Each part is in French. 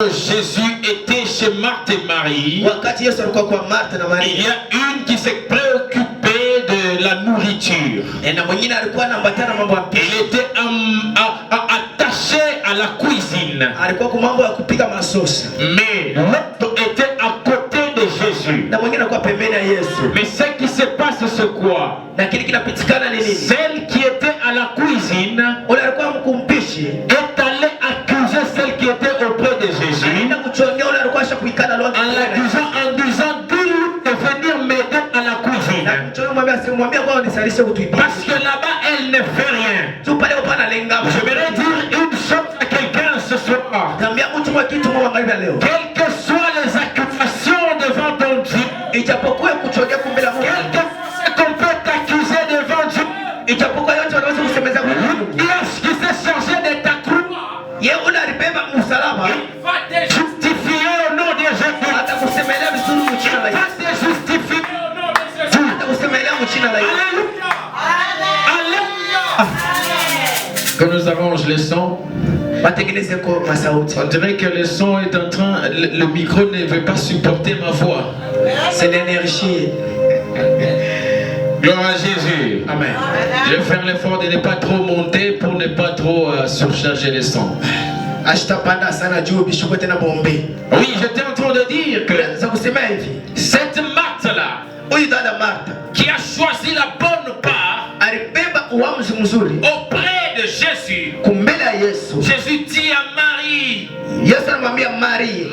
Jésus était chez Marthe et Marie, il y a une qui s'est préoccupée de la nourriture. Elle était attachée à la cuisine. Mais l'autre était à côté de Jésus. Mais ce qui se passe, c'est quoi? Celle qui était à la cuisine est allée accuser celle qui était auprès de Jésus en disant dis-lui de venir m'aider à la cuisine. Parce que là-bas elle ne fait rien. Je voudrais dire une chose à quelqu'un ce soir. Quelles que soient les accusations devant ton Dieu, quel qu'on peut t'accuser devant Dieu, est-ce qui s'est chargé de ta croix? Il va te justifier au nom de Jésus. Il va te justifier au nom de Jésus. Alléluia. Que nous arrange le son. On dirait que le son est en train, le micro ne veut pas supporter ma voix. C'est l'énergie. Gloire à Jésus. Amen. Je vais faire l'effort de ne pas trop monter pour ne pas trop surcharger les sons. Oui, j'étais en train de dire que cette Marthe-là, qui a choisi la bonne part auprès de Jésus, Jésus dit à Marie,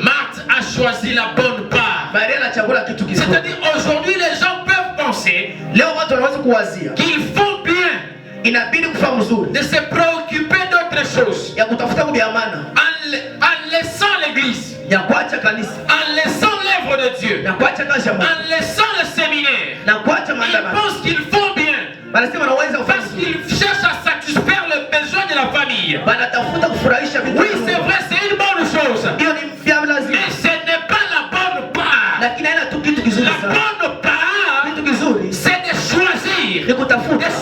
Marthe a choisi la bonne part. C'est-à-dire aujourd'hui les gens peuvent penser qu'ils font bien de se préoccuper d'autres choses en laissant l'église, en laissant l'œuvre de Dieu, en laissant le séminaire. Ils pensent qu'ils font bien parce qu'ils cherchent à satisfaire le besoin de la famille. Oui, c'est vrai, c'est une bonne chose, mais ce n'est pas la bonne part. La bonne part, c'est de choisir de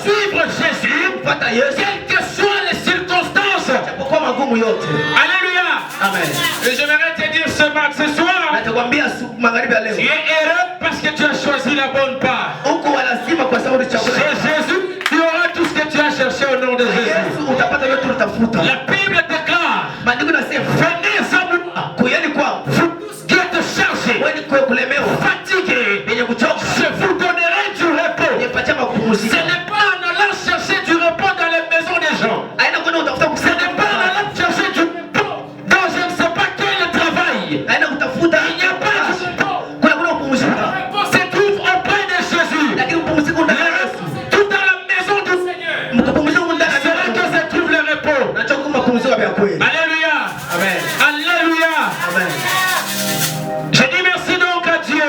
suivre Jésus, quelles que soient les circonstances. Alléluia. Amen. Et j'aimerais te dire ce soir, tu es heureux parce que tu as choisi la bonne part. Chez Jésus, tu auras tout ce que tu as cherché au nom de Jésus. La Bible déclare, venez à moi, vous tous qui êtes chargés, fatigués, je vous donnerai du repos. Ce n'est pas en allant chercher du repos dans les maisons des gens. Ce n'est pas en allant chercher du repos dans je ne sais pas quel travail. Il n'y a pas de repos. Le repos se trouve auprès de Jésus. Le repos se trouve tout dans la maison du Seigneur. C'est là que se trouve le repos. Alléluia. Amen. Alléluia. Amen. Je dis merci donc à Dieu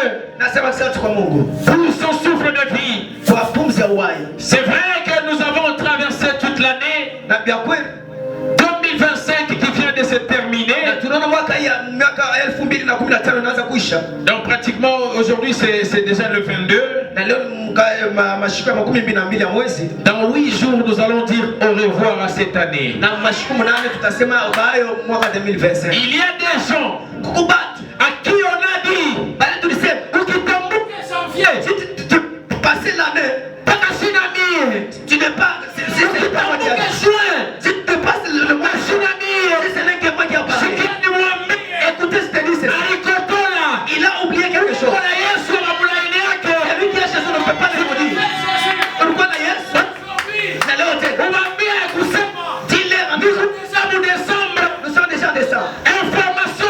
pour son souffle de vie. C'est vrai que nous avons traversé toute l'année 2025 qui vient de se terminer. Donc pratiquement aujourd'hui c'est déjà le 22. Dans 8 jours nous allons dire au revoir à cette année. Il y a des gens à qui on a dit janvier, passer l'année, tu n'es pas juin, si tu passes le mois de juin, ce n'est que moi qui a parlé. Écoutez ce que dit, c'est ça. Il a oublié quelque chose. Celui qui a chassé ne peut pas le dire. Pourquoi la yes? Dis-leur, nous sommes déjà en décembre. Information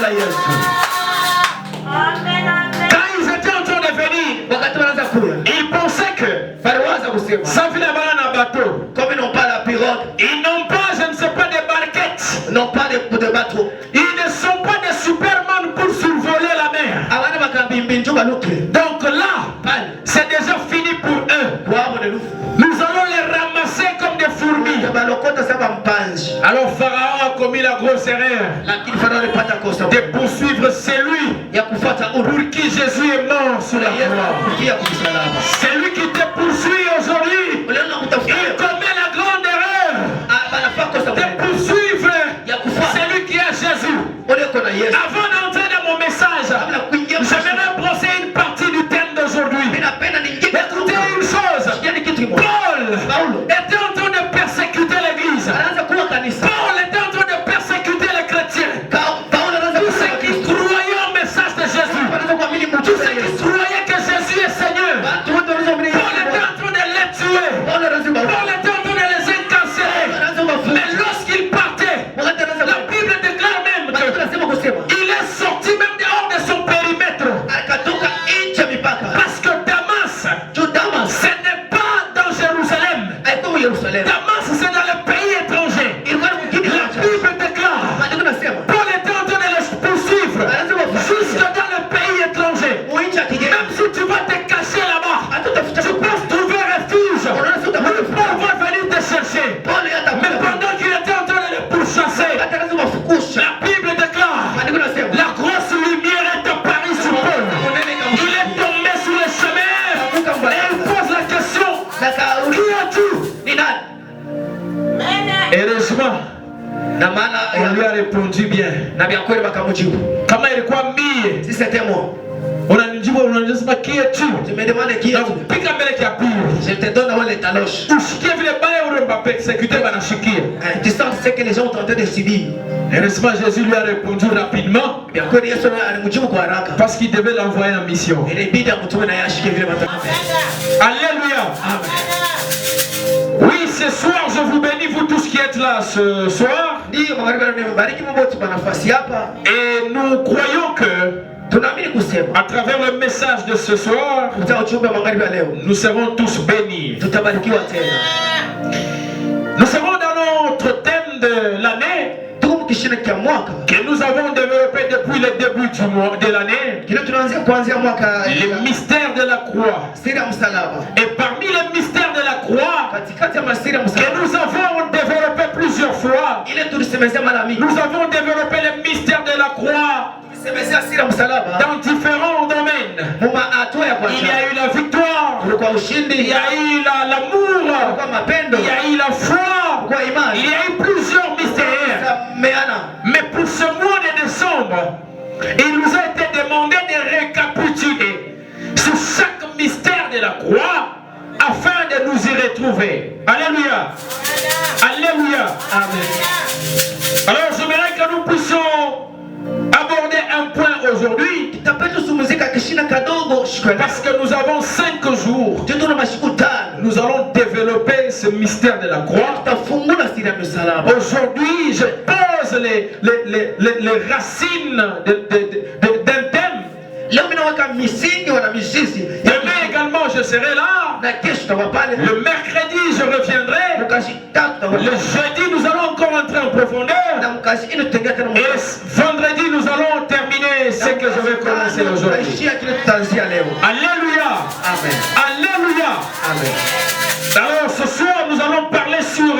la Yesu. Quand ils étaient en train de venir, ils pensaient que ça venait à un bateau. Comme ils n'ont pas la pirogue, Ils n'ont pas, je ne sais pas, des barquettes. ils n'ont pas de bateau. Ils ne sont pas des Superman pour survoler la mer. Donc là, c'est déjà fini pour eux. Nous allons les ramasser comme des fourmis. Alors Pharaon a commis la grosse erreur de poursuivre celui pour qui Jésus est mort sur la croix. Celui qui te poursuit aujourd'hui, il commet la grande erreur de poursuivre celui qui est Jésus. Avant d'entrer dans mon message, j'aimerais brosser une partie du thème d'aujourd'hui. Écoutez une chose, Paul était en train de persécuter l'église. Paul était en train de persécuter les chrétiens. Tous ceux qui croyaient au message de Jésus, tous ceux qui croyaient que Jésus est Seigneur, Paul était en train de les tuer. Paul était en train de les incarcérer. Mais lorsqu'il partait, la Bible déclare même qu'il est sorti même dehors de son périmètre. Parce que Damas, ce n'est pas dans Jérusalem. Damas, c'est dans le pays étranger. La Bible déclare, Paul était en train de les poursuivre jusque dans le pays étranger. Même si tu vas te cacher là-bas, tu peux trouver refuge. Paul va venir te chercher. Mais pendant qu'il était en train de les pourchasser, la Bible déclare, la grosse lumière est apparue sur Paul. Il est tombé sur le chemin et il pose la question, qui es-tu? Heureusement, on lui a répondu bien. Kama ilikuwa mie, si c'était moi, unanijibu unanijua qui es-tu? tu me demandes qui es-tu? Pika mbele kia pili. Je te donne les taloches. Ushikie vile baya ule mba persécuté banashikia. Tu sens ce que les gens sont en train de subir. Heureusement, Jésus lui a répondu rapidement parce qu'il devait l'envoyer en mission. Alléluia. Amen. Oui, ce soir, je vous bénis, vous tous qui êtes là ce soir. Et nous croyons que à travers le message de ce soir, nous serons tous bénis. Nous serons dans notre thème de l'année que nous avons développé depuis le début de l'année, le mystère de la croix. Et parmi les mystères de la croix que nous avons développé plusieurs fois, nous avons développé le mystère de la croix dans différents domaines. Il y a eu la victoire, il y a eu l'amour, il y a eu la foi, il y a eu plusieurs mystères. Mais pour ce mois de décembre, il nous a été demandé de récapituler sur chaque mystère de la croix afin de nous y retrouver. Alléluia. Alléluia. Amen. Alors j'aimerais que nous puissions aborder un point aujourd'hui parce que nous avons 5 jours. Nous allons développer ce mystère de la croix. Aujourd'hui, je pose les racines d'un thème. Demain également, je serai là. Le mercredi, je reviendrai. Le jeudi, nous allons encore entrer en profondeur. Et vendredi, nous allons terminer ce que je vais commencer aujourd'hui. Alléluia. Amen. Alléluia. Amen. Alors ce soir, nous allons parler sur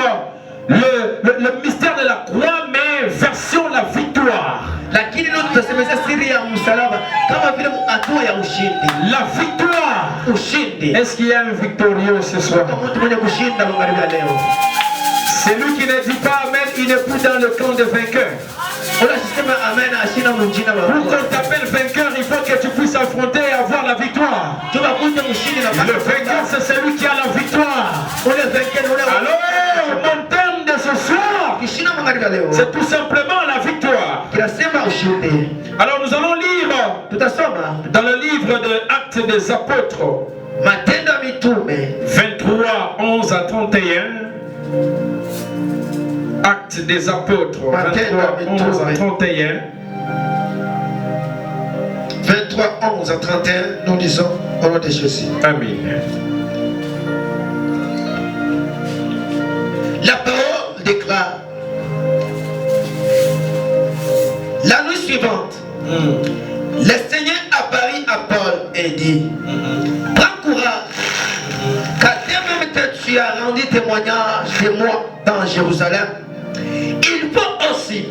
le mystère de la croix, mais version la victoire. La victoire. Est-ce qu'il y a un victorieux ce soir? Celui qui ne dit pas Amen, il n'est plus dans le camp des vainqueurs. Pour qu'on t'appelle vainqueur, il faut que tu puisses affronter et avoir la victoire. Le vainqueur, c'est celui qui a la victoire. Alors, mon thème de ce soir, c'est tout simplement la victoire. Alors, nous allons lire dans le livre de Actes des Apôtres, 23, 11 à 31. Actes des Apôtres, 23, 11 à 31. 23, 11 à 31, nous lisons au nom de Jésus. Amen. La parole déclare. La nuit suivante, le Seigneur apparut à Paul et dit, prends courage, car dès même que tu as rendu témoignage de moi dans Jérusalem, il faut aussi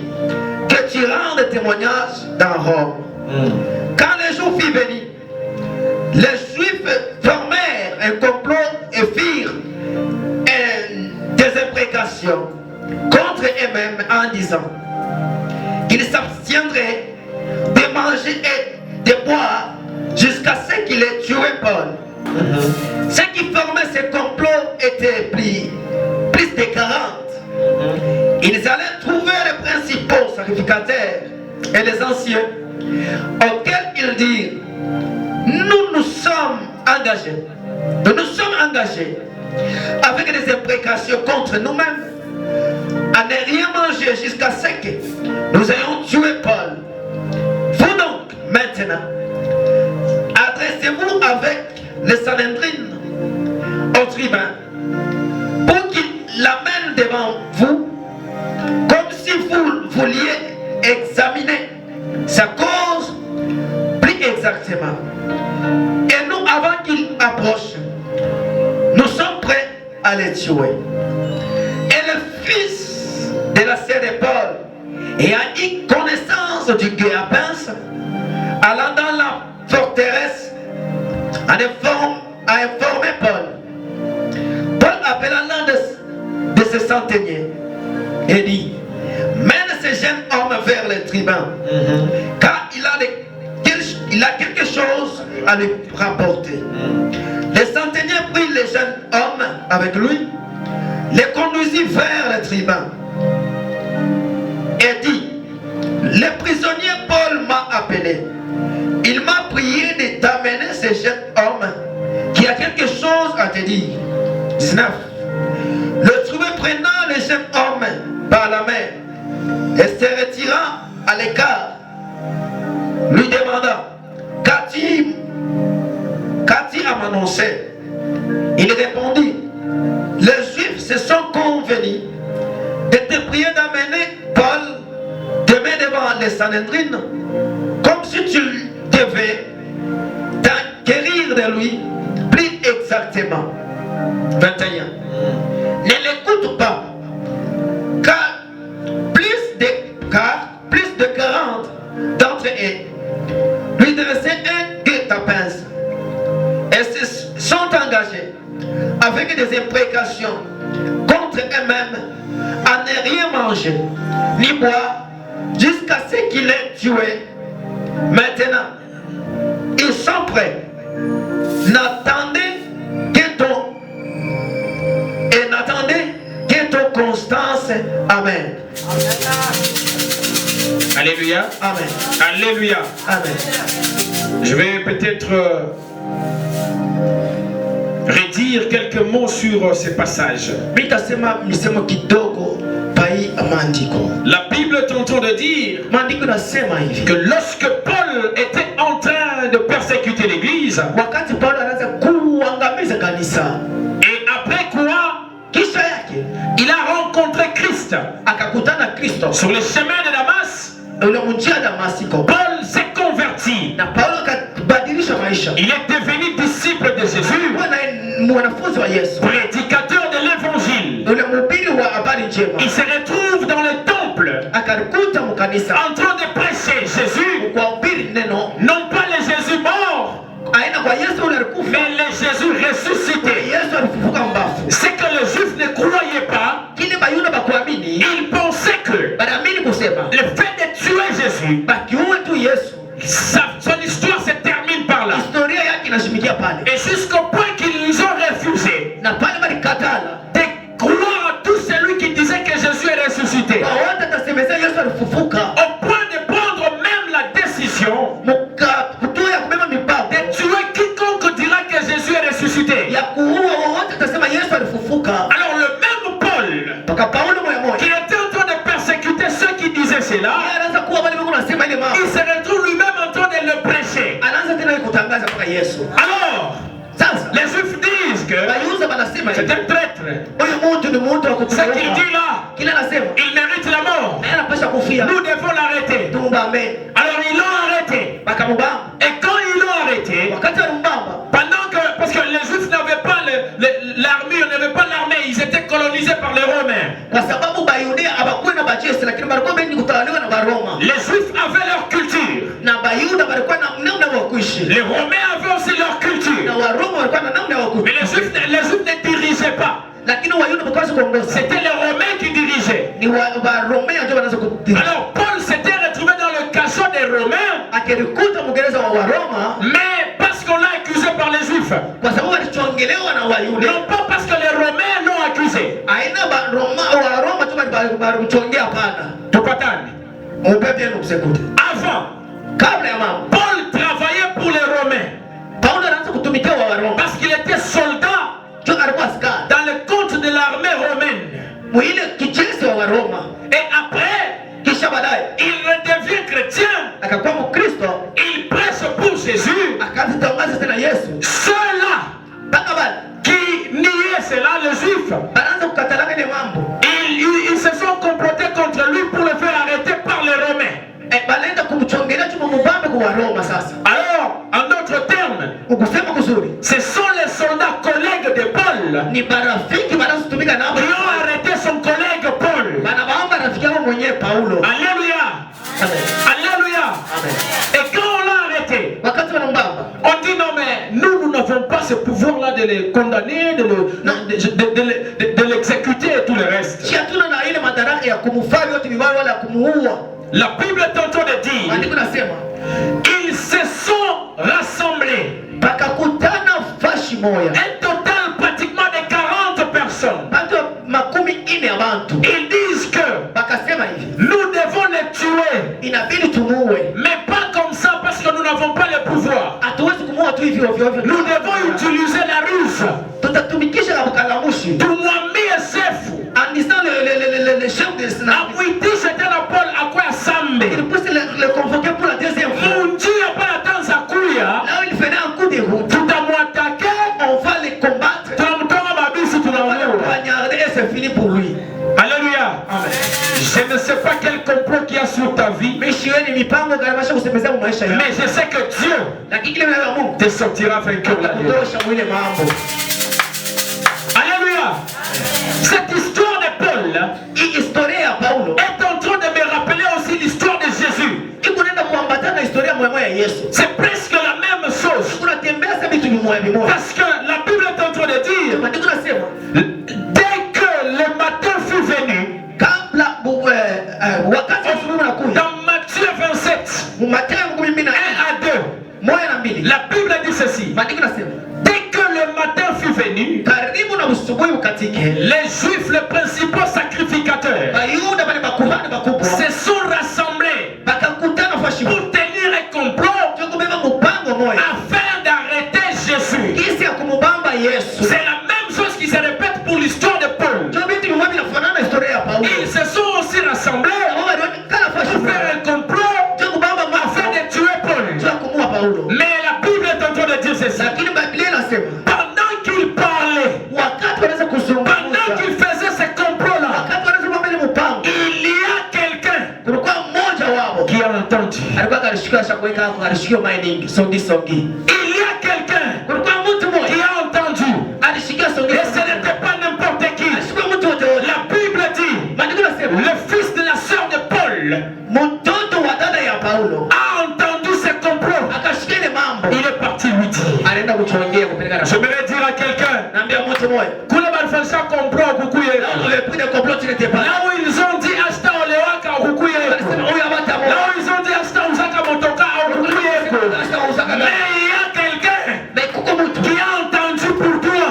que tu rendes témoignage dans Rome. Quand le jour fut venu, les Juifs formèrent un complot et firent des imprécations contre eux-mêmes en disant qu'ils s'abstiendraient de manger et de boire jusqu'à ce qu'il ait tué Paul. Ceux qui formaient ce complot étaient plus de 40. Ils allaient trouver les principaux sacrificateurs et les anciens, auxquels ils dirent, nous sommes engagés avec des imprécations contre nous-mêmes à ne rien manger jusqu'à ce que nous ayons tué Paul. Vous donc, maintenant, adressez-vous avec les Sanhedrin au tribun pour qu'il l'amène devant vous comme si vous vouliez examiner sa cause plus exactement. Et nous, avant qu'il approche, nous sommes prêts à les tuer. Et le fils de la sœur de Paul, ayant eu connaissance du guet-apens, allant dans la forteresse, a informé Paul. Paul appela l'un de ses centeniers et dit, mène ce jeune homme vers le tribun, car il a quelque chose à lui rapporter. Le centenier prit le jeune homme avec lui, le conduisit vers le tribun et dit, le prisonnier Paul m'a appelé. Il m'a prié de t'amener ce jeune homme qui a quelque chose à te dire. 19. Le tribun prenant le jeune homme par la main et se retirant à l'écart, lui demanda, qu'as-tu à m'annoncer? Il répondit, les Juifs se sont convenus de te prier d'amener Paul demain devant les Sanhedrin, comme si tu devais t'enquérir de lui plus exactement. 21. Ne l'écoute pas, car plus de 40 d'entre eux lui dressaient un guet-apens et se sont engagés avec des imprécations contre eux-mêmes à ne rien manger ni boire jusqu'à ce qu'il ait tué. Maintenant, ils sont prêts. N'attendez que ton constance. Amen. Alléluia. Amen. Alléluia. Amen. Je vais peut-être redire quelques mots sur ces passages. La Bible est en train de dire que lorsque Paul était en train de persécuter l'église, et après quoi il a rencontré Christ sur le chemin de Damas, Paul s'est converti. Il est devenu disciple de Jésus, prédicateur de l'évangile. Il se retrouve dans le temple en train de prêcher Jésus, non pas le Jésus mort, mais le Jésus ressuscité. C'est que les Juifs ne croyaient pas. Ils pensaient que le fait de tuer Jésus, son histoire se termine par là. Et jusqu'au point qu'ils ont refusé de croire à tout celui qui disait que Jésus est ressuscité, au point de prendre même la décision de tuer quiconque dira que Jésus est ressuscité. Alors le même Paul, qui était en train de cela, il se retrouve lui-même en train de le prêcher. Alors, les Juifs disent que c'est un traître. Ce qu'il dit là, il mérite la mort. Nous devons l'arrêter. Alors ils l'ont arrêté. Et quand ils l'ont arrêté, parce que les Juifs n'avaient pas l'armure, n'avaient pas l'armée, ils étaient colonisés par les Romains. Les Juifs avaient leur culture. Les Romains avaient aussi leur culture. Mais les Juifs ne dirigeaient pas. C'était les Romains qui dirigeaient. Alors Paul s'était retrouvé dans le cachot des Romains. Mais parce qu'on l'a accusé par les Juifs. Non pas parce que les Romains l'ont accusé. Avant, Paul travaillait pour les Romains. Parce qu'il était soldat dans le compte de l'armée romaine. Et après, il redevient chrétien. Il prêche pour Jésus. Ceux-là qui niaient cela, les Juifs, ils se sont complotés contre lui pour le faire arrêter par les Romains. Alors, en d'autres termes, ce sont les soldats collègues de Paul qui ont arrêté son collègue Paul. Alléluia. Alléluia. Et quand on l'a arrêté, on dit non mais nous n'avons pas ce pouvoir-là de les condamner, de l'exécuter et tout le reste. La Bible est en train de dire, ils se sont rassemblés. Un total pratiquement de 40 personnes. Ils disent que nous devons les tuer. Mais pas comme ça parce que nous n'avons pas le pouvoir. Nous devons utiliser la ruse. Tumwambie Sefu amwitishe tena Paul akwa sambe le convoquer pour la deuxième fois. Munjia para tanza kuya. Là où il faisait un coup de route, tutamwatake, on va les combattre, on va le poignarder et c'est fini pour lui. Alléluia. Amen. Je ne sais pas quel complot qu'il y a sur ta vie, mais je sais que Dieu te sortira vainqueur là. Alléluia. Cette histoire de Paul est en train de me rappeler aussi l'histoire de Jésus. C'est presque la même chose. Parce que la Bible est en train de dire, dès que le matin fut venu, dans Matthieu 27, 1 à 2, la Bible dit ceci. Dès que le matin fut venu, les Juifs, les principaux sacrificateurs, se sont rassemblés pour tenir un complot afin d'arrêter Jésus. C'est la même chose qui se répète pour l'histoire de Paul. Ils se sont aussi rassemblés pour faire un complot afin de tuer Paul. Mais la Bible est en train de dire ceci. Pendant qu'il parlait, pendant qu'il faisait ce complot-là, il y a quelqu'un qui a entendu. Il y a quelqu'un qui a entendu. Et ce n'était pas n'importe qui. La Bible dit, le fils de la sœur de Paul a entendu ce complot. Il est parti lui dire. J'aimerais dire à quelqu'un, là où ils ont dit Asta Olewaka Okuye, là où ils ont dit Asta Usaka Motoka Okuye, mais il y a quelqu'un qui a entendu pour toi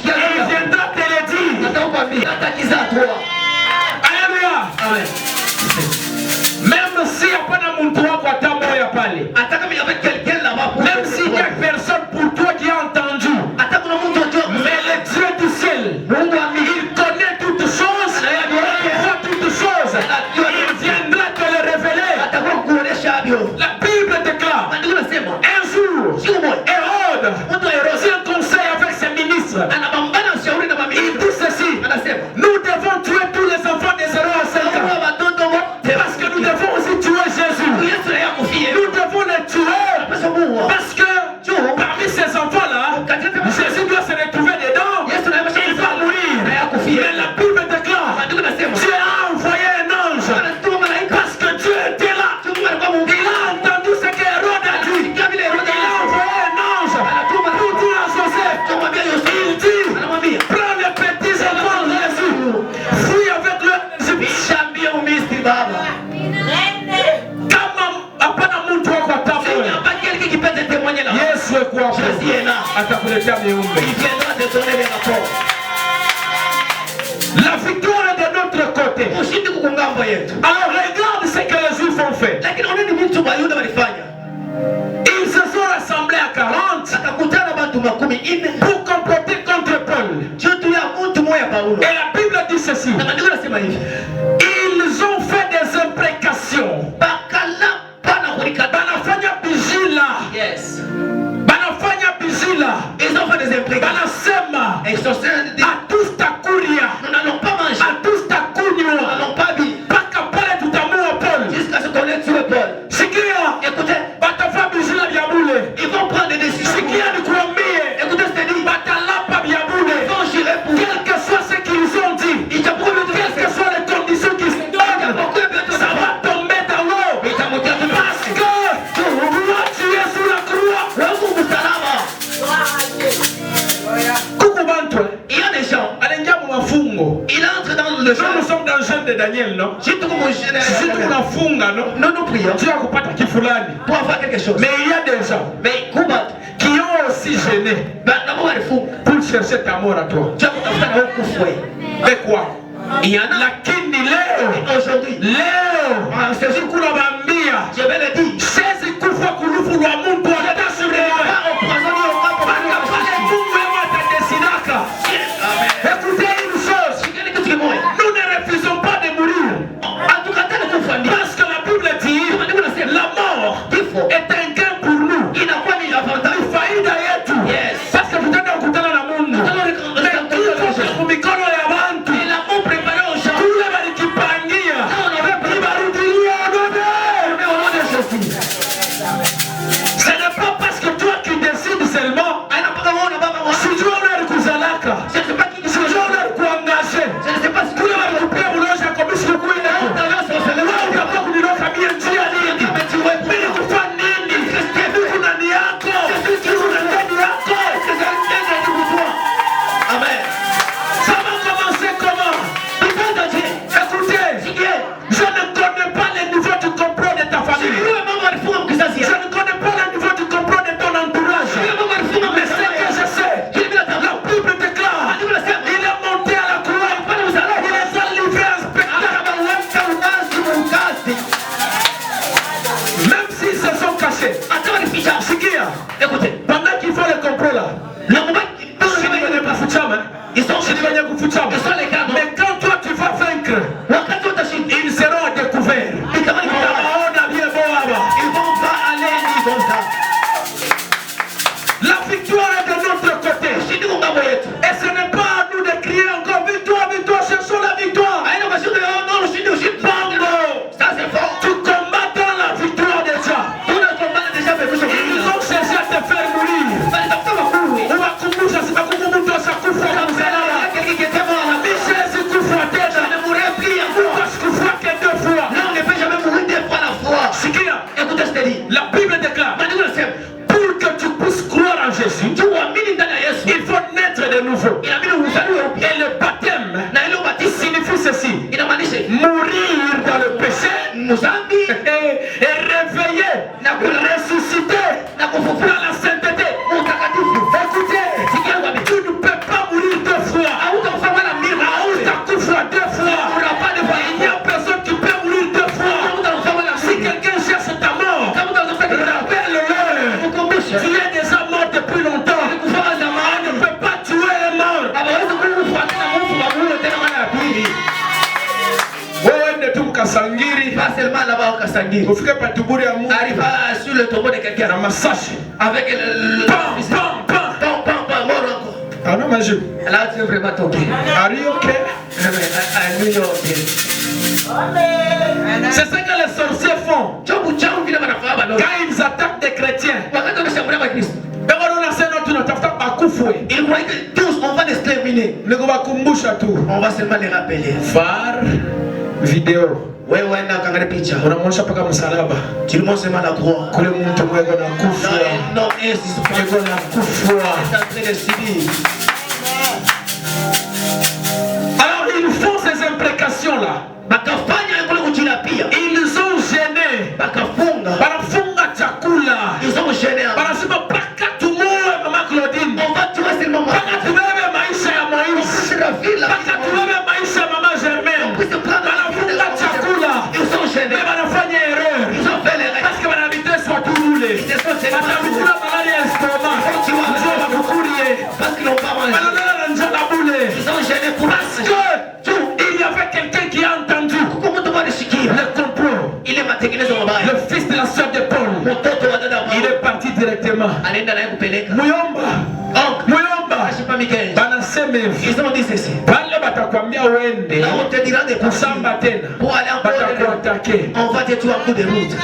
et il viendra te le dire. Alléluia. Même s'il n'y a pas de mon toit, même s'il y a personne pour toi qui a entendu, mais le Dieu du ciel, il connaît toutes choses, il voit toutes choses, il viendra te le révéler. La Bible déclare, un jour, Jésus est là. Il viendra te donner les rapports. La victoire est de notre côté. Alors regarde ce que les Juifs ont fait. Ils se sont rassemblés à 40 pour comploter contre Paul. Et la Bible dit ceci. Ils ont fait des imprécations. Yes. Ils ont fait des imprécations. À tous ta couria. Nous n'allons pas manger. À tous ta counia. Nous n'allons pas vivre. Pas capable tout amour Paul. Jusqu'à ce qu'on ait tué Paul. Écoutez, ils vont prendre des décisions. Écoutez ce que dit. Ils vont jurer pour. Quel que soit ce qu'ils ont dit, quelles que soient les conditions qui se donnent, ça va tomber dans l'eau. Parce que toi tu es sous la croix. Coucou Bantou. Il y a des gens. Il entre dans le jeu. Nous sommes dans le jeûne de Daniel, non? Si tu nous prions. Tu vas pas pour avoir quelque chose. Mais il y a des gens qui ont aussi gêné pour chercher ta mort à toi. Mais quoi? Il y en a. Lakini leo. Aujourd'hui. Leo. C'est kuna bambia. Je vais le dire. Sezi kufa kulufu lwa Mungu atasurewa. Écoutez une chose. Nous ne refusons pas de mourir. Parce que la Bible dit la mort est un gain pour nous. Il faida yetu. Parce que vous êtes kukutana na Mungu. Mais kifo mikono ya bantu. Kule walikipangia. Kibarudilia onobe. Ce n'est pas parce que toi qui décides seulement. Si tu as kuzalaka. Si tu as kuangaje. Kule walikupea buloja komisi kukuina. Utakuwa kuniloka mie njia nini. Mimi kufa nini. Niko ndani yako. Niko ndani yako. Amen. Ça va commencer comment? Écoutez, je ne connais pas le niveau du complot de ta famille. Je ne connais pas le niveau du complot de ton entourage. Mais ce que je sais, la Bible déclare, il est monté à la croix, il les a livrés un spectacle. Même s'ils se sont cachés. Écoutez, pendant qu'ils font le complot là, ils sont les gars. Mais quand toi tu vas vaincre, ils seront découverts. Ils vont pas aller comme ça. La victoire est de notre côté. Et ce n'est pas à nous de crier encore victoire, victoire, cherchons la victoire. Ça c'est fort. Tu combats dans la victoire déjà. Ils ont cherché à te faire mourir. La Bible déclare, pour que tu puisses croire en Jésus, il faut naître de nouveau. Et le baptême signifie ceci: mourir dans le péché et réveiller, ressusciter dans la sainteté. Écoutez, tu ne peux pas mourir deux fois. Deux fois. Il n'y a personne qui peut mourir deux fois. Si quelqu'un cherche ta mort, rappelle-le. Tu es déjà mort depuis longtemps. On ne peut pas tuer les morts. Pas seulement là-bas au Kasangiri. Arrive sur le tombeau de quelqu'un. Avec le Ah non, mais je. là, tu es vraiment tombé. Are you okay? C'est ce que les sorciers font. Quand ils attaquent des chrétiens, ils croient que tous on va les exterminer. On va seulement les rappeler. Phare, vidéo. Ouais, na kangare picha. Unamuonyesha paka msalaba. Tu montres seulement la croix. Kule mtu mwego na kufa. Non, c'est mwego na kufa. C'est en train de subir. Alors ils font ces imprécations là. Ils ont gêné. Banafunga chakula. Ils ont gêné. Banasema paka tu Parce qu'ils n'ont pas mangé. Parce que il y avait quelqu'un qui a entendu le complot. Le fils de la soeur de Paul. Il est parti directement. Muyomba. Ils ont dit ceci. On va te tuer un coup de route.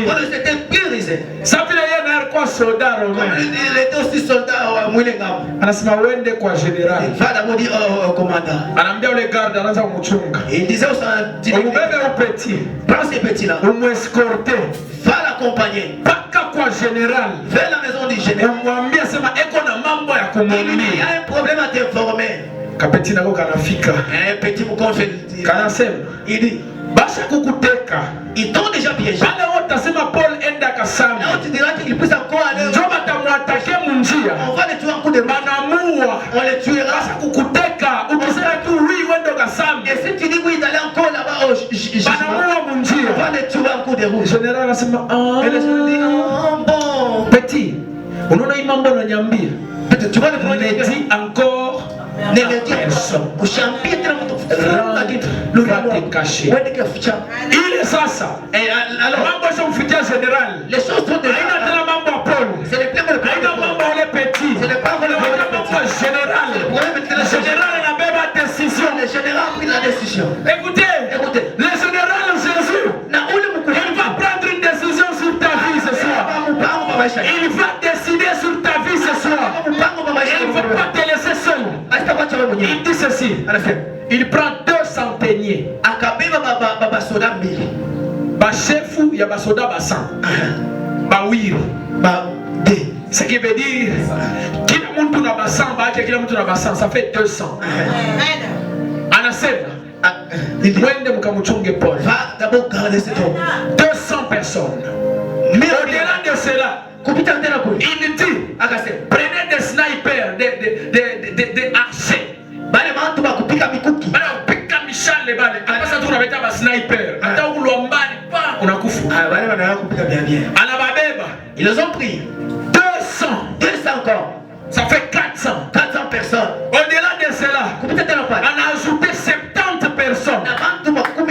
Paul s'était purisé. Il était aussi soldat au Mouilengam. Il va d'abord dire au commandant. Il disait au centre, prends ces petits-là, va l'accompagner vers la maison du général. Il y a un problème à t'informer. Un petit mouton fait. Il dit, ils t'ont déjà piégé. Là où tu diras qu'il puisse encore aller. On va les tuer un coup de main. On les tuera. Et si tu dis oui, d'aller encore là-bas, on va les tuer un coup de roue. Et le général dit, bon. Petit, tu vas le prendre encore. Ne le dis personne. Il est ça. Et alors, les choses sont déjà. C'est le plan de c'est le plan de général. Le général a pris la décision. Écoutez, le général Jésus, il va prendre une décision sur ta vie ce soir. Il va décider sur ta vie ce soir. Il ne va pas te laisser seul. Il dit ceci. Il prend 2 centeniers. Chef, il y a basoda basan. Bawir. Ce qui veut dire qu'il a monté dans basan, qu'il a monté dans basan, ça fait 200. Anasema. Va d'abord garder cet homme. 200 personnes. Mais au-delà de cela, il dit, prenez des snipers, des archers. Ils les ont pris. 200 encore. Ça fait 400 personnes. Au-delà de cela, on a ajouté 70 personnes.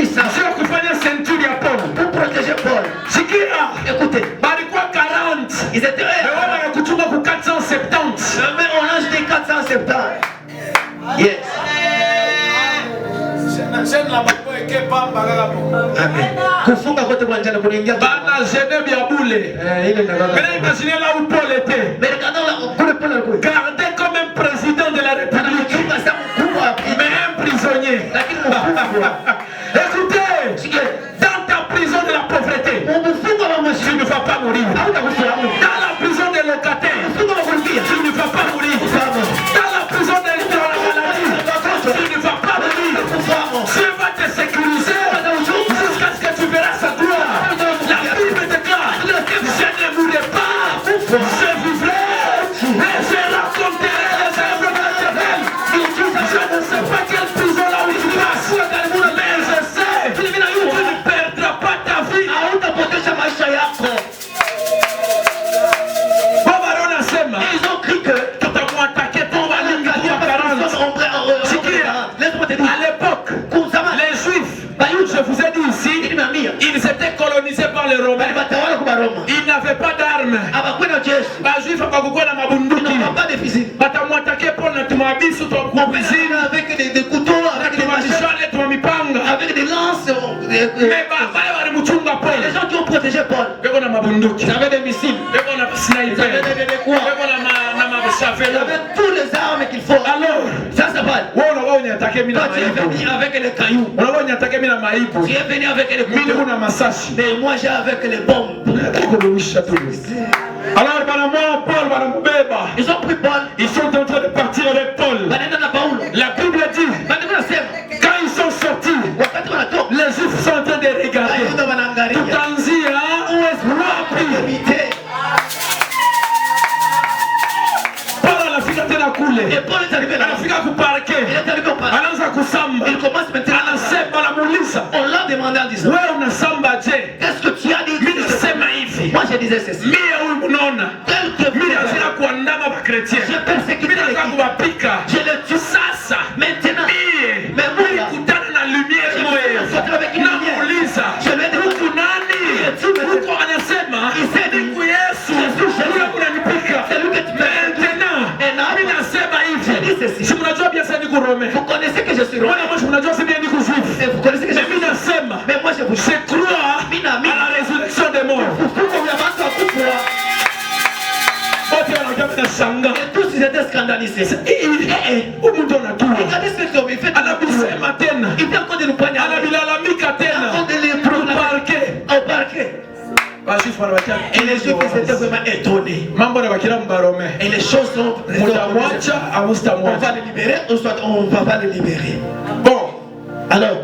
Sur qui fait une ceinture à Paul. Pour protéger Paul. Écoutez, 40. Ils étaient 470. Mais on a ajouté 470. Yes. Kufunga kote kwa njana kuingia bana jene bia bule. Mais imaginez là où Paul était. Mais regardons là où Paul était. Gardé comme un président de la République. Mais un prisonnier. Écoutez, dans ta prison de la pauvreté, tu ne vas pas mourir. Dans la prison des locataires, tu ne vas pas mourir. Dans la prison de la maladie, tu ne vas pas mourir. Dieu va te sécuriser jusqu'à ce que tu verras sa gloire. La Bible déclare, je ne mourrai pas, je vivrai et je raconterai les œuvres de l'Éternel. Je ne sais pas quelle prison là où tu passes, mais je sais, tu ne perdras pas ta vie. Ils ont cru que à l'époque, les Juifs, je vous ai dit ici, ils étaient colonisés par les Romains. Ils n'avaient pas d'armes. Les Juifs n'ont pas de fusil. Avec des couteaux, avec des lances. Les gens qui ont protégé Paul, ils avaient des missiles, ils avaient des quoi, ils avaient toutes les armes qu'il faut. Alors, ça s'appelle. Tu es venu avec les cailloux. Tu es venu avec les couteaux. Mais moi j'ai avec les bombes. Alors, ils ont pris Paul. Ils sont en train de partir avec Paul. La Bible dit, quand ils sont sortis, les Juifs sont en train de regarder. Tout en disant, où est-ce que et Paul est arrivé là. Il commence maintenant à la on l'a demandé en disant, qu'est-ce que disait ceci. Je persécutais les chrétiens. Je les tue. Maintenant, mais moi, je lui ai demandé. Vous connaissez que je suis romain. Vous connaissez que je suis romain. Mais moi je vous crois à la résurrection des morts. Et tous ils étaient scandalisés. Regardez ce qu'ils ont fait. Ils étaient encore de nous poignarder. Encore de les prendre au parquet. Et les Juifs étaient vraiment étonnés. Et les choses sont on va les libérer ou soit on va pas les libérer. Bon. Alors,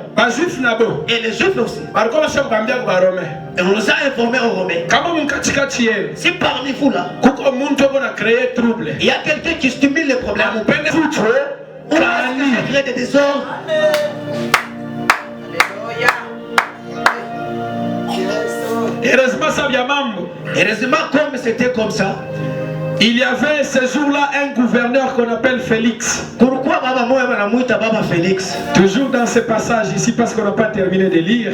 et les Juifs aussi. Et on nous a informés aux Romains. Si parmi vous là, il y a quelqu'un qui stimule les problèmes, ou est-ce que crée des désordres? Heureusement, comme c'était comme ça, il y avait ce jour-là un gouverneur qu'on appelle Félix. Pourquoi Baba Félix? Toujours dans ce passage ici, parce qu'on n'a pas terminé de lire.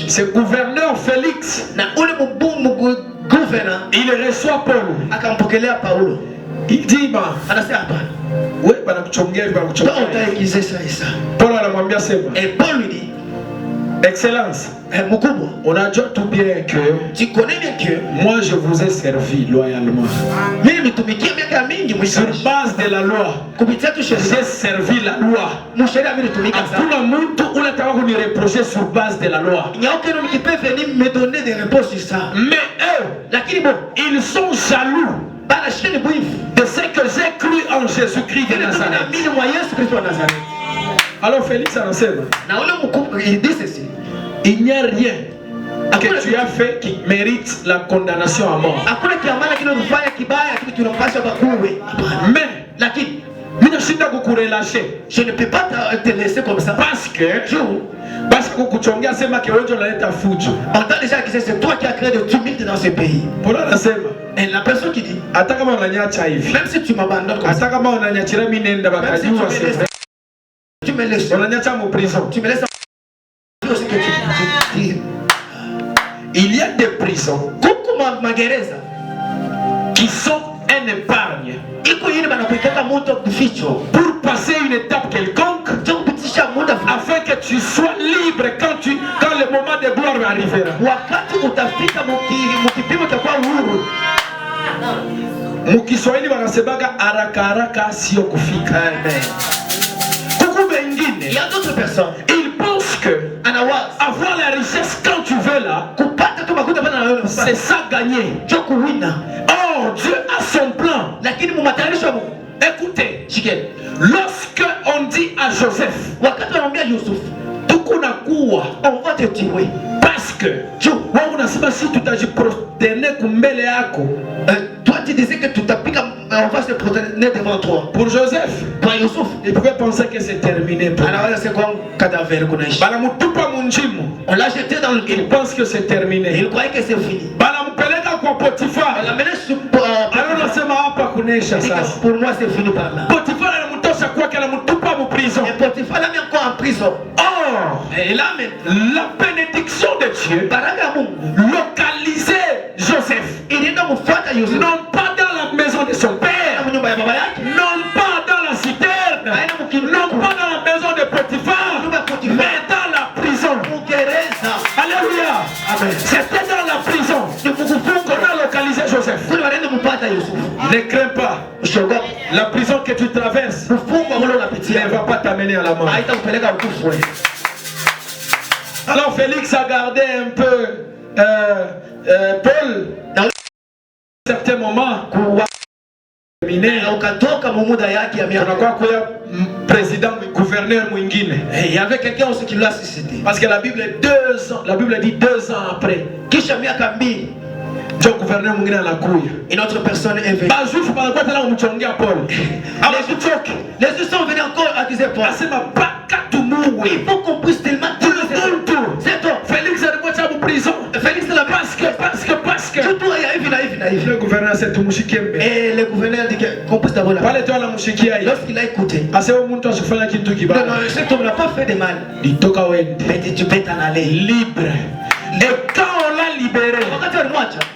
Ce gouverneur Félix, il reçoit Paul. Il dit, oui, Paul a la et Paul lui dit, Excellence, on a déjà tout bien que tu connais bien que moi je vous ai servi loyalement. Sur base de la loi, j'ai servi la loi. À tout le monde où la travail me reprocher sur base de la loi. Il n'y a aucun homme qui peut venir me donner des réponses sur ça. Mais eux, ils sont jaloux de ce que j'ai cru en Jésus-Christ de Nazareth. Alors Félix enseigne. Il dit ceci. Il n'y a rien que tu as fait qui mérite la condamnation à mort. Mais je ne peux pas te laisser comme ça. Parce que on t'a déjà dit que c'est toi qui as créé de tumulte dans ce pays. Et la personne qui dit, même si tu m'abandonnes comme ça, même si tu me laisses, tu me laisses aussi que tu dis. Il y a des prisons qui sont un épargne pour passer une étape quelconque afin que tu sois libre quand le moment de gloire arrivera. Mukiswahili wanasemaga haraka haraka sio kufika. Il y a d'autres personnes. Ils pensent que avoir la richesse quand tu veux là, c'est ça gagner. Oh, Dieu a son plan. Écoutez, lorsque on dit à Joseph, on va te tuer. Parce que si tu t'as prosterné toi tu disais que tu t'appliques, on va se prosterner devant toi. Pour Joseph, il pouvait penser que c'est terminé. Pour c'est comme cadavre. On l'a jeté dans le trou. Il pense que c'est terminé. Il croyait que c'est fini. Pour moi c'est fini par là. Et Potiphar l'a mis encore en prison. Or, et là, la bénédiction de Dieu localisait Joseph. Non pas dans la maison de son père, non pas dans la citerne, non pas dans la maison de Potiphar, mais dans la prison. Alléluia. C'était dans la prison qu'on a localisé Joseph. Ne crains pas. La prison que tu traverses ne va pas t'amener à la mort. Alors Félix a gardé un peu Paul dans un certain moment. Président, gouverneur mwingine. Il y avait quelqu'un aussi qui l'a suscité. Parce que la Bible dit 2 ans après. Gouverneur mwingine anakuya. Une autre personne est venue. Les Juifs sont venus encore accuser Paul. Il faut qu'on puisse tellement dire c'est toi. Félix a prison. Félix l'a pas Et le gouverneur dit qu'on puisse d'abord là. Lorsqu'il a écouté, non, cet homme n'a pas fait de mal. Mais tu peux t'en aller. Libre. Et quand on l'a libéré,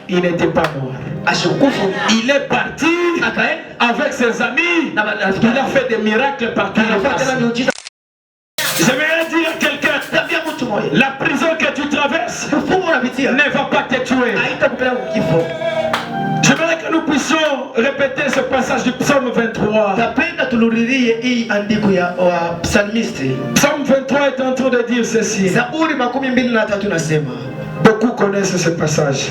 il n'était pas mort. Il est parti avec ses amis. Il a fait des miracles partout. J'aimerais dire à quelqu'un, la prison que tu traverses ne va pas te tuer. J'aimerais que nous puissions répéter ce passage du psaume 23. Psaume 23 est en train de dire ceci. Beaucoup connaissent ce passage.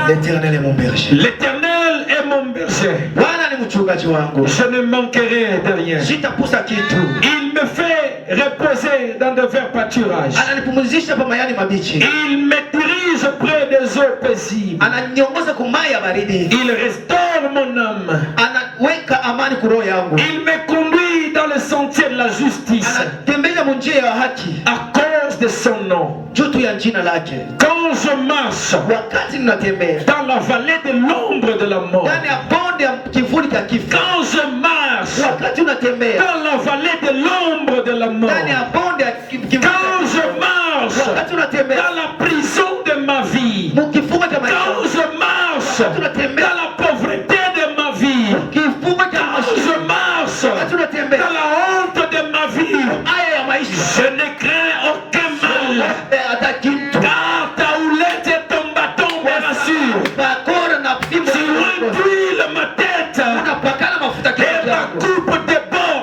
L'Éternel est mon berger. L'Éternel est mon berger. Je ne manquerai de rien. Il me fait reposer dans de verts pâturages. Il me dirige près des eaux paisibles. Il restaure mon âme. Il me conduit dans le sentier de la justice à cause de son nom. Quand je marche dans la vallée de l'ombre de la mort, quand je marche dans la vallée de l'ombre de la mort, quand je marche dans la prison de ma vie, quand je marche dans la pauvreté de ma vie, quand je marche dans la honte de ma vie, je ne crains aucun mal, car ta houlette et ton bâton me rassurent. Tu huiles ma tête et ma coupe déborde.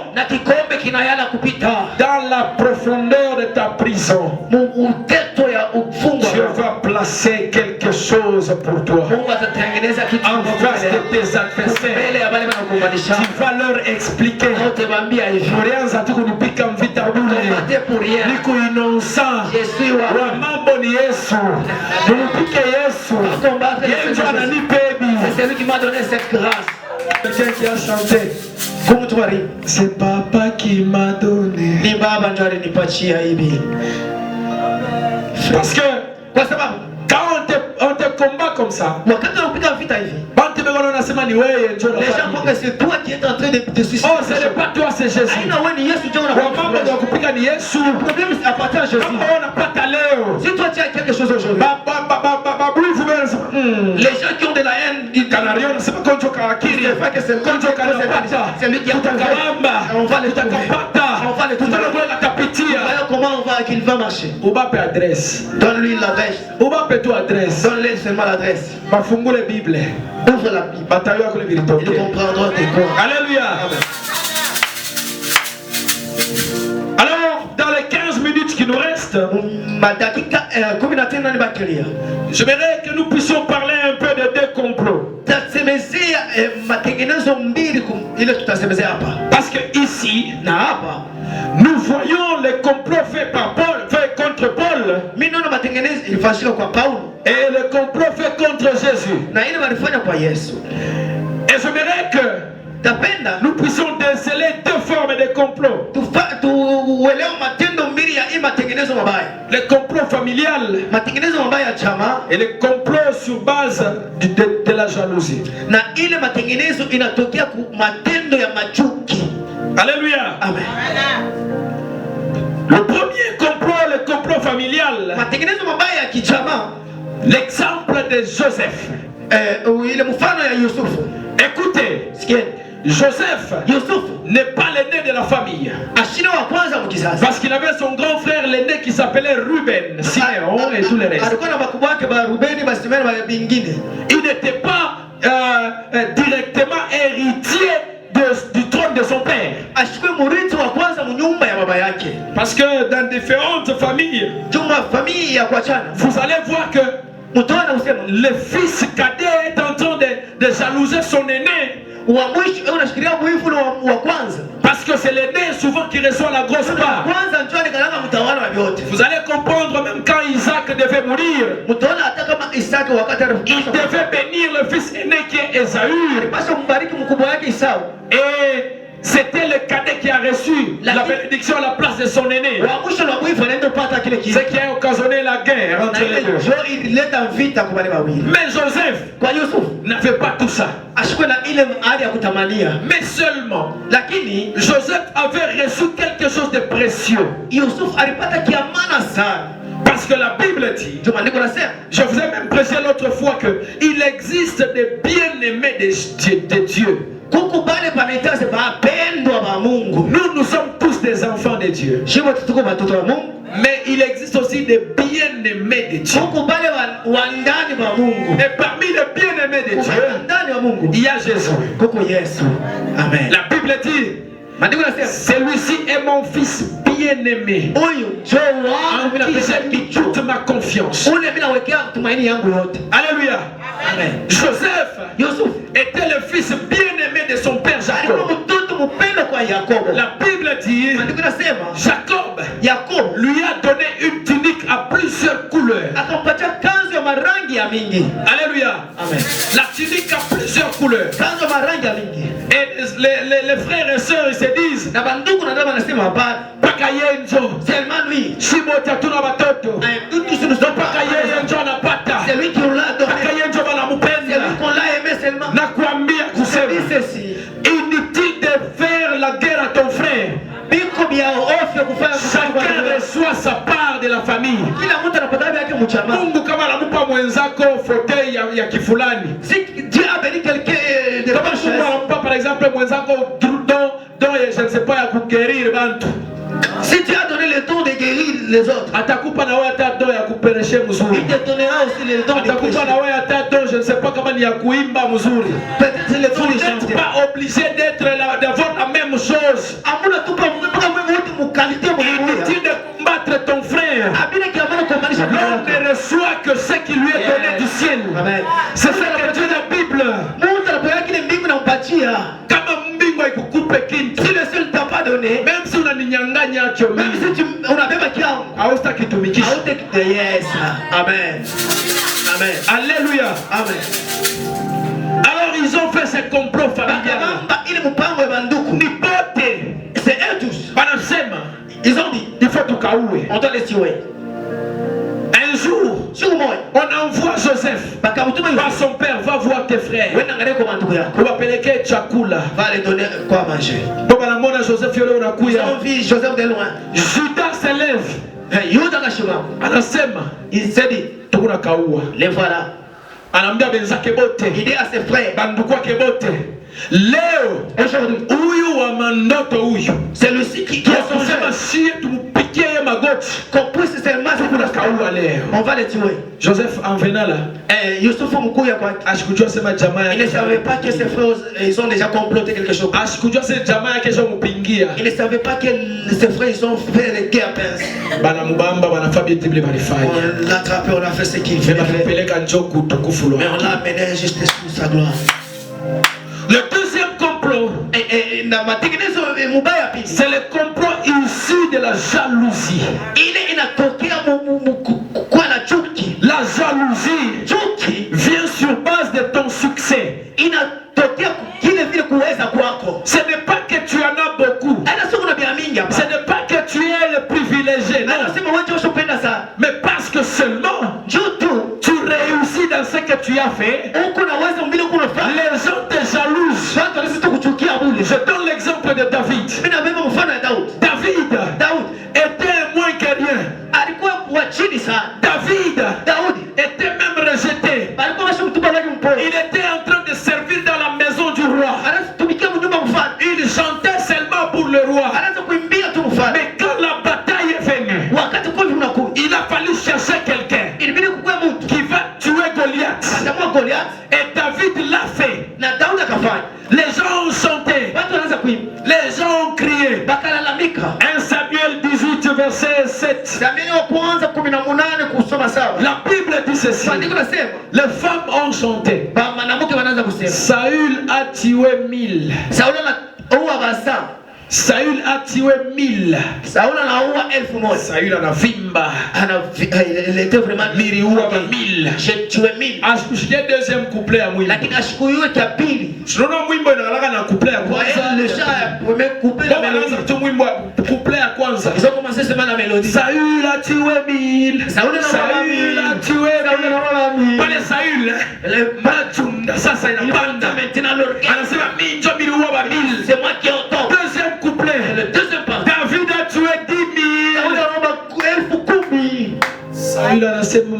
Dans la profondeur de ta prison, Dieu va placer quelque chose pour toi. En face de tes adversaires, tu vas leur expliquer. C'est celui qui m'a donné cette grâce. Quelqu'un qui a chanté. C'est papa qui m'a donné. Parce que quand on te combat comme ça, les gens pensent que c'est toi qui es en train de te suicider. Oh, ce n'est pas toi, c'est Jésus. Le problème appartient à Jésus. Si toi tu as quelque chose aujourd'hui, les gens qui ont de la haine, c'est lui qui a on va les trouver. On va les trouver. Voyons comment qu'il va marcher. Donne-lui l'adresse. Donne-lui seulement l'adresse. Ouvre la Bible. Il comprendra tes corps. Alléluia. Alors, dans les 15 minutes qui nous restent, j'aimerais que nous puissions parler un peu de deux complots. Parce que ici, nous voyons les complots faits par Paul, faits contre Paul, et le complot fait contre Jésus. Et j'aimerais que nous puissions déceler deux formes de complots. Le complot familial et le complot sur base de la jalousie. Alléluia. Amen. Le premier complot, le complot familial. L'exemple de Joseph. Écoutez, Joseph n'est pas l'aîné de la famille. Parce qu'il avait son grand frère l'aîné qui s'appelait Ruben, Simeon et tous les restes. Il n'était pas directement héritier du trône de son père. Parce que dans différentes familles, vous allez voir que le fils cadet est en train de jalouser son aîné. Parce que c'est l'aîné souvent qui reçoit la grosse part. Vous allez comprendre même quand Isaac devait mourir, il devait bénir le fils aîné qui est Ésaü. Et c'était le cadet qui a reçu la bénédiction à la place de son aîné. Ce qui a occasionné la guerre entre les deux. Mais Joseph n'avait pas tout ça. Mais seulement, Joseph avait reçu quelque chose de précieux. Parce que la Bible dit, je vous ai même prêché l'autre fois qu'il existe des bien-aimés de Dieu. Nous sommes tous des enfants de Dieu. Mais il existe aussi des bien-aimés de Dieu. Et parmi les bien-aimés de Dieu, il y a Jésus. Amen. La Bible dit, celui-ci est mon fils bien-aimé, en qui j'ai mis toute ma confiance. Alléluia. Amen. Joseph était le fils bien-aimé de son père Jacob. La Bible dit, Jacob lui a donné une tunique à plusieurs couleurs. Alléluia. Amen. La tunique a plusieurs couleurs. Et les frères et sœurs ils se disent, c'est lui qui l'a aimé seulement. Inutile de faire la guerre à ton frère. Chacun reçoit sa part de la famille. Mungu kama anamupa mwenzako fauteuil ya kifulani. Si Dieu a béni quelqu'un de par exemple mwenzako don je ne sais pas ya kuguérir bantu. Si tu as donné le don de guérir les autres, atakupa na wewe hata don ya kupereshe mzuri. Il te donnera aussi le don de guérir. Atakupa na wewe hata don je ne sais pas kama ni ya kuimba mzuri. Peut-être le don de chanter. Tu n'es pas obligé d'avoir la même chose. Inutile de combattre ton frère. L'homme ne reçoit que ce qui lui est donné du ciel. C'est ça que dit la Bible. Si le ciel ne t'a pas donné, même si on a ninyanganya, même si on a même yes. Amen. Amen. Alléluia. Amen. Alors ils ont fait ce complot familial. C'est eux tous. Ils ont dit, il faut tout kaoué. On doit les tuer. Un jour, on envoie Joseph par son père, va voir tes frères. On va appeler Tchakula. Va les donner quoi manger. Joseph de loin. Judas se lève. Il s'est dit, les voilà. Il dit à ses frères, Léo, celui-ci qui a son qu'on puisse seulement on va les tuer. Joseph en venant là, il ne savait pas que ses frères ils ont déjà comploté quelque chose. Il ne savait pas que ses frères ils ont fait des guerres. On l'a attrapé, on a fait ce qu'il fait. Mais on l'a amené juste sous sa gloire. Le deuxième complot, c'est le complot issu de la jalousie. La jalousie vient sur base de ton succès. Ce n'est pas que tu en as beaucoup. Ce n'est pas que tu es le privilégié. Non. Mais parce que seulement tu réussis dans ce que tu as fait, les gens te jalousent. Je donne l'exemple de David. David était moins que rien. David était même rejeté. Il était en train de servir dans la maison du roi. Il chantait seulement pour le roi. Mais quand la bataille est venue, il a fallu chercher quelqu'un qui va tuer Goliath. Et David l'a fait. Les gens ont chanté. Les gens ont crié. 1 Samuel 18 verset 7. La Bible dit ceci. Les femmes ont chanté. Saül a tué 1000. Saül a tué 1000. Saül anaua 1000. Saül anavimba. Il était vraiment Miriua 1000. J'ai tué 1000. Ashikie deuxième couplet à mwimbo. Lakini ashikuiwe cha pili. Tunaona mwimbo inakalaka na couplet ya kwanza. Le chant premier couplet la mélodie. Tu mwimbo couplet ya kwanza. Ils ont commencé seulement la mélodie. Saül a tué 1000. Saül a tué 1000. Pale Saül. Matunda sasa inapanda. Anasema mimi ndio miliua ba 1000. C'est moi qui entends. Deuxième couplet. Le deuxième part. David a tué 10 000. Saül anasema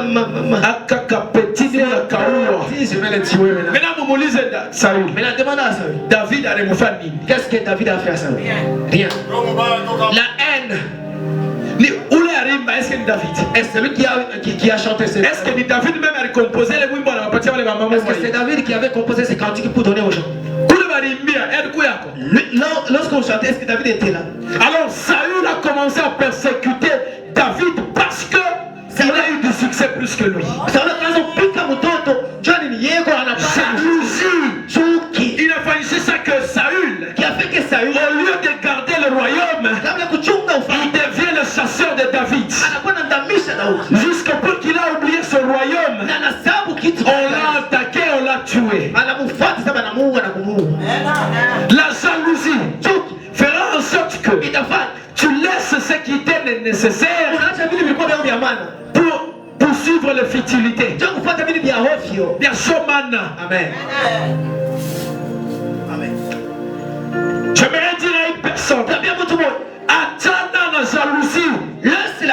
mama akaka petit de la kaua. Je vais le tuer maintenant. Maintenant mumulize Saül. Maintenant demande à Saül. David a remufanya nini? Qu'est-ce que David a fait à Saül? Rien. La haine. Ni ule arimba est-ce que ni David? Est-ce celui qui a chanté ce? Est-ce que ni David même a composé les wimbo na wapatia wale mama? Est-ce que c'est David qui avait composé ces cantiques pour donner aux gens? Lorsqu'on chantait, est-ce que David était là? Alors Saül a commencé à persécuter David parce que il a eu du succès plus que lui. Jalousie. Il a fallu c'est ça que Saül, qui a fait que Saül, au lieu de garder le royaume, il devient le chasseur de David. Jusqu'au point qu'il a oublié son royaume. On l'a attaqué, on l'a tué. La jalousie fera en sorte que tu laisses ce qui t'est nécessaire pour suivre les futilités. Amen. J'aimerais dire à une personne, attendant la jalousie,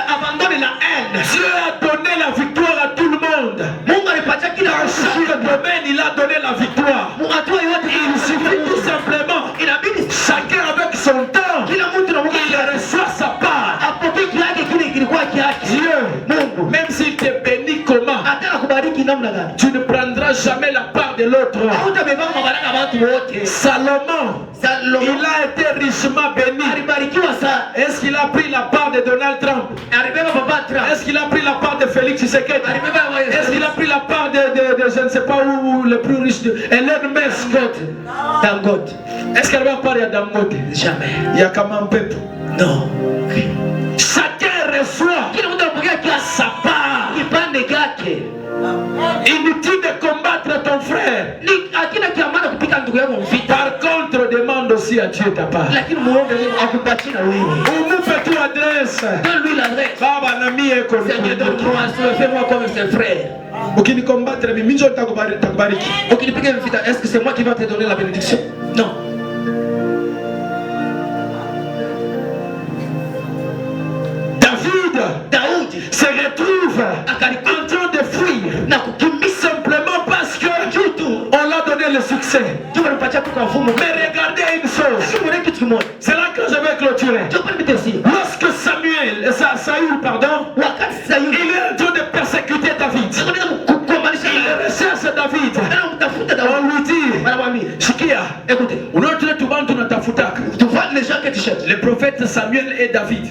abandonne la haine. Dieu a donné la victoire à tout le monde. Dans chaque domaine, il a donné la victoire. Il suffit tout simplement, chacun avec son temps, il reçoit sa part. Dieu, même s'il te bénit comment, tu ne prendras jamais la part de l'autre. Salomon, il a été richement béni. Est-ce qu'il a pris la part de Donald Trump? Est-ce qu'il a pris la part de Félix Tshisekedi? Est-ce qu'il a pris la part de je ne sais pas où le plus riche de Elon Musk? Dangote. Est-ce qu'elle va parler à Dangote? Jamais. Il y a comment un peuple? Non. Chacun reçoit sa part. Inutile de combattre ton frère. Par contre, demande aussi à Dieu ta part. Où peux-tu adresse? Donne-lui l'adresse. Baba nami eko. Seigneur, donne-moi, fais-moi comme ses frères. Ukinikombattre mimi ndio nitakubariki. Est-ce que c'est moi qui vais te donner la bénédiction? Non. David se retrouve en train de fuir simplement parce que on l'a donné le succès. Mais regardez une chose, c'est là que je vais clôturer. Lorsque Saül, il est en train de persécuter David, il recherche David. On lui dit, Shikia, écoutez, tu vois les gens que tu cherches. Le prophète Samuel et David,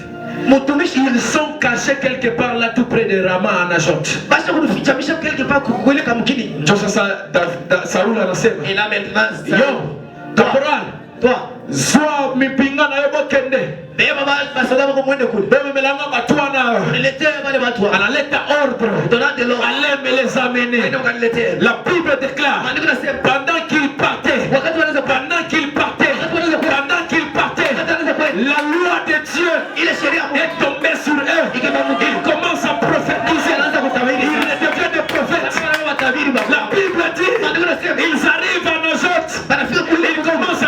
ils sont cachés quelque part là tout près de Rama à Najot. Saül anasema, et là maintenant, yo, caporal, toi, zwa mipinga na yebo kende. Analeta ordre, allez me les amener. La Bible déclare, pendant qu'il partait, la loi de Dieu est tombée sur eux. Ils commencent à prophétiser. Ils deviennent des prophètes. La Bible dit, ils arrivent à Najot. Ils commencent à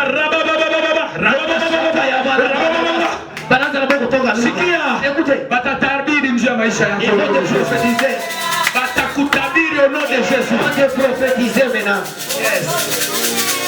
batatabiri nje ya maisha yako. Batakutabiri au nom de Jésus. prophétiser maintenant. Yes.